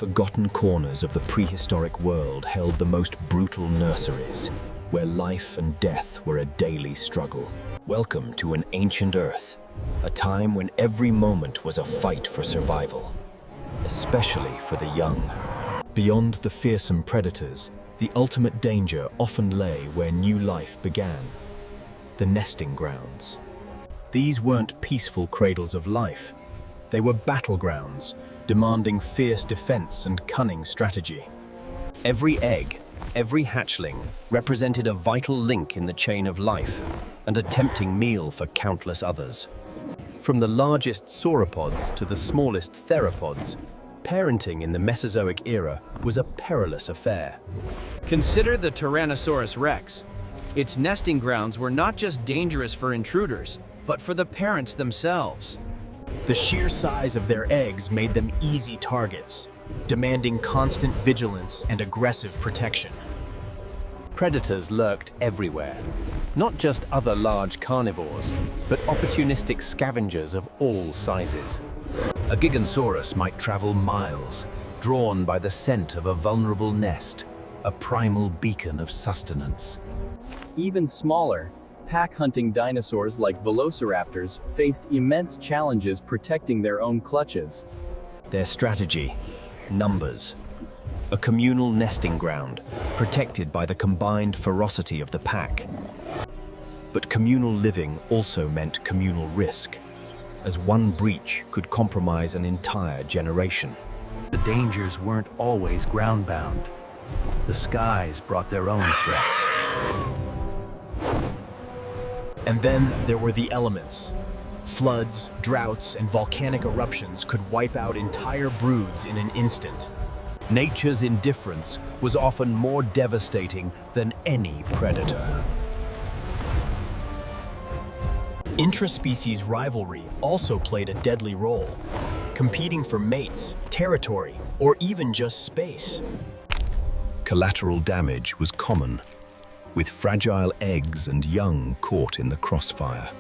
forgotten corners of the prehistoric world held the most brutal nurseries, where life and death were a daily struggle. Welcome to an ancient Earth, a time when every moment was a fight for survival, especially for the young. Beyond the fearsome predators, the ultimate danger often lay where new life began, the nesting grounds. These weren't peaceful cradles of life. They were battlegrounds, demanding fierce defense and cunning strategy. Every egg, every hatchling, represented a vital link in the chain of life and a tempting meal for countless others. From the largest sauropods to the smallest theropods, parenting in the Mesozoic era was a perilous affair. Consider the Tyrannosaurus rex. Its nesting grounds were not just dangerous for intruders, but for the parents themselves. The sheer size of their eggs made them easy targets, demanding constant vigilance and aggressive protection. Predators lurked everywhere, not just other large carnivores, but opportunistic scavengers of all sizes. A Gigantosaurus might travel miles, drawn by the scent of a vulnerable nest, a primal beacon of sustenance. Even smaller, pack-hunting dinosaurs like velociraptors faced immense challenges protecting their own clutches. Their strategy: numbers. A communal nesting ground, protected by the combined ferocity of the pack. But communal living also meant communal risk, as one breach could compromise an entire generation. The dangers weren't always ground-bound. The skies brought their own threats. And then there were the elements. Floods, droughts, and volcanic eruptions could wipe out entire broods in an instant. Nature's indifference was often more devastating than any predator. Intraspecies rivalry also played a deadly role, competing for mates, territory, or even just space. Collateral damage was common, with fragile eggs and young caught in the crossfire.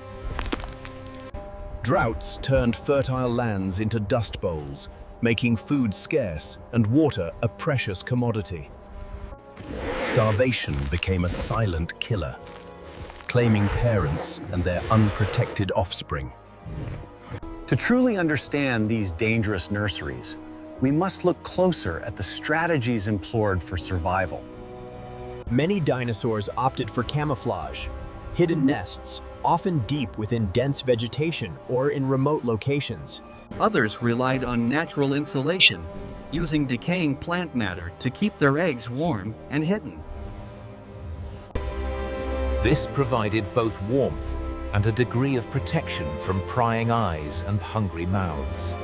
Droughts turned fertile lands into dust bowls, making food scarce and water a precious commodity. Starvation became a silent killer, claiming parents and their unprotected offspring. To truly understand these dangerous nurseries, we must look closer at the strategies employed for survival. Many dinosaurs opted for camouflage, hidden nests, often deep within dense vegetation or in remote locations. Others relied on natural insulation, using decaying plant matter to keep their eggs warm and hidden. This provided both warmth and a degree of protection from prying eyes and hungry mouths.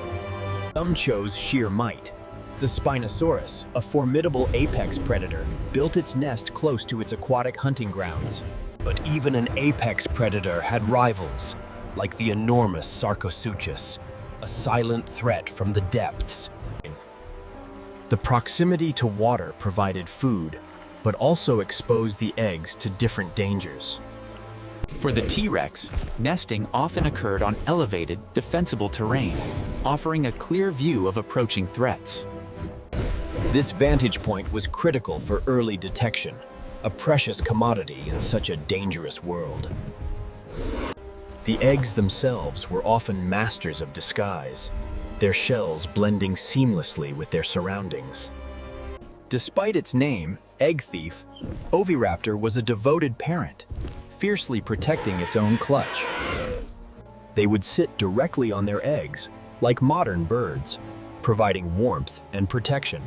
Some chose sheer might. The Spinosaurus, a formidable apex predator, built its nest close to its aquatic hunting grounds. But even an apex predator had rivals, like the enormous Sarcosuchus, a silent threat from the depths. The proximity to water provided food, but also exposed the eggs to different dangers. For the T-Rex, nesting often occurred on elevated, defensible terrain, offering a clear view of approaching threats. This vantage point was critical for early detection, a precious commodity in such a dangerous world. The eggs themselves were often masters of disguise, their shells blending seamlessly with their surroundings. Despite its name, egg thief, Oviraptor was a devoted parent, fiercely protecting its own clutch. They would sit directly on their eggs, like modern birds, providing warmth and protection.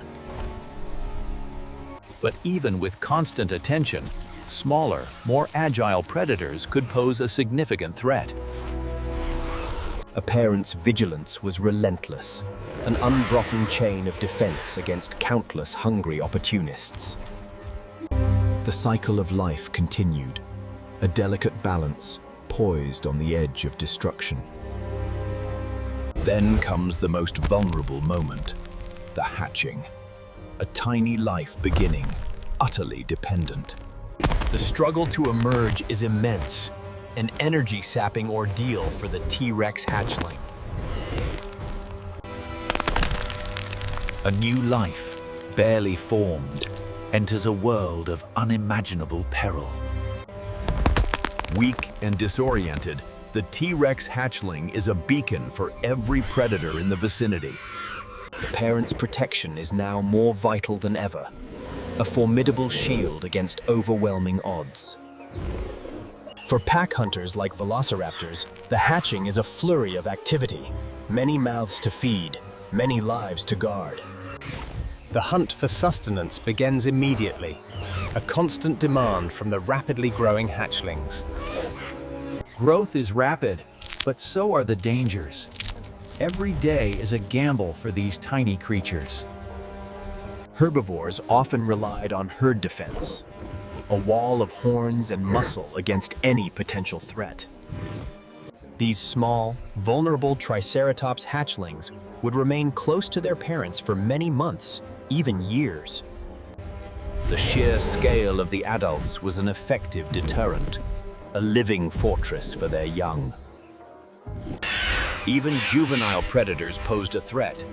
But even with constant attention, smaller, more agile predators could pose a significant threat. A parent's vigilance was relentless, an unbroken chain of defense against countless hungry opportunists. The cycle of life continued, a delicate balance poised on the edge of destruction. Then comes the most vulnerable moment, the hatching. A tiny life beginning, utterly dependent. The struggle to emerge is immense, an energy-sapping ordeal for the T-Rex hatchling. A new life, barely formed, enters a world of unimaginable peril. Weak and disoriented, the T-Rex hatchling is a beacon for every predator in the vicinity. The parent's protection is now more vital than ever, a formidable shield against overwhelming odds. For pack hunters like velociraptors, the hatching is a flurry of activity, many mouths to feed, many lives to guard. The hunt for sustenance begins immediately, a constant demand from the rapidly growing hatchlings. Growth is rapid, but so are the dangers. Every day is a gamble for these tiny creatures. Herbivores often relied on herd defense, a wall of horns and muscle against any potential threat. These small, vulnerable Triceratops hatchlings would remain close to their parents for many months, even years. The sheer scale of the adults was an effective deterrent, a living fortress for their young. Even juvenile predators posed a threat,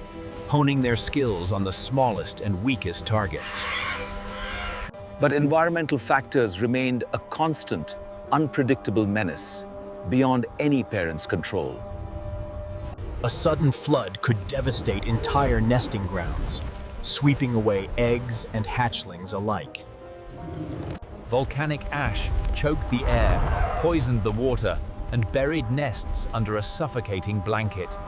honing their skills on the smallest and weakest targets. But environmental factors remained a constant, unpredictable menace, beyond any parent's control. A sudden flood could devastate entire nesting grounds, sweeping away eggs and hatchlings alike. Volcanic ash choked the air, poisoned the water, and buried nests under a suffocating blanket.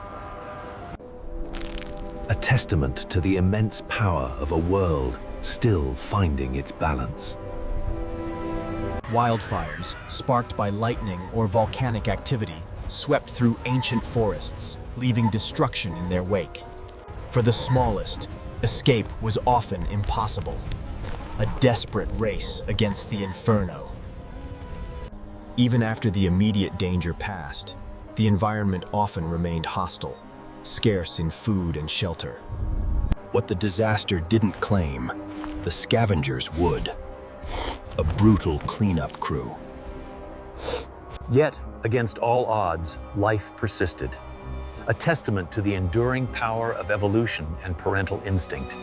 A testament to the immense power of a world still finding its balance. Wildfires, sparked by lightning or volcanic activity, swept through ancient forests, leaving destruction in their wake. For the smallest, escape was often impossible, a desperate race against the inferno. Even after the immediate danger passed, the environment often remained hostile, scarce in food and shelter. What the disaster didn't claim, the scavengers would. A brutal cleanup crew. Yet, against all odds, life persisted, a testament to the enduring power of evolution and parental instinct.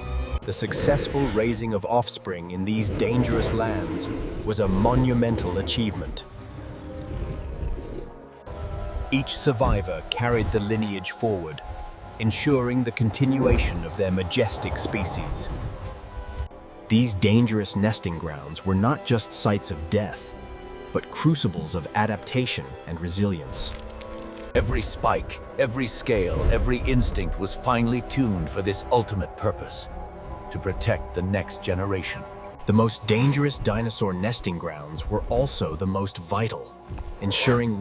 The successful raising of offspring in these dangerous lands was a monumental achievement. Each survivor carried the lineage forward, ensuring the continuation of their majestic species. These dangerous nesting grounds were not just sites of death, but crucibles of adaptation and resilience. Every spike, every scale, every instinct was finely tuned for this ultimate purpose, to protect the next generation. The most dangerous dinosaur nesting grounds were also the most vital, ensuring life